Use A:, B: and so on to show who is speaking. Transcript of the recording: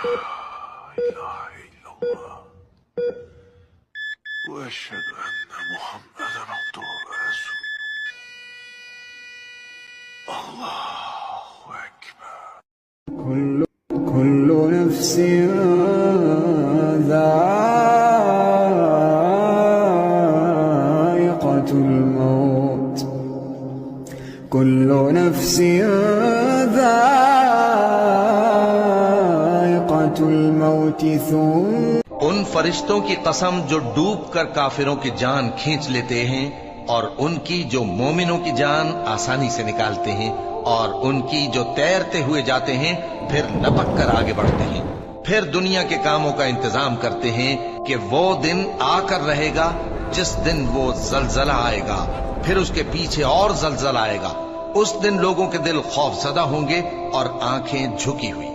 A: इलाहा इल्लल्लाह व अशहदु अन्ना मुहम्मदन अब्दुहु व रसूलुहु। अल्लाहु अकबर। कुल्लु नफ्सिन ज़ाइक़तुल मौत, कुल्लु नफ्सिन ज़ाइक़तुल मौत।
B: उन फरिश्तों की कसम जो डूब कर काफिरों की जान खींच लेते हैं, और उनकी जो मोमिनों की जान आसानी से निकालते हैं, और उनकी जो तैरते हुए जाते हैं फिर लपक कर आगे बढ़ते हैं। फिर दुनिया के कामों का इंतजाम करते हैं कि वो दिन आकर रहेगा जिस दिन वो जलजला आएगा, फिर उसके पीछे और जलजला आएगा। उस दिन लोगों के दिल खौफजदा होंगे और आंखें झुकी हुई।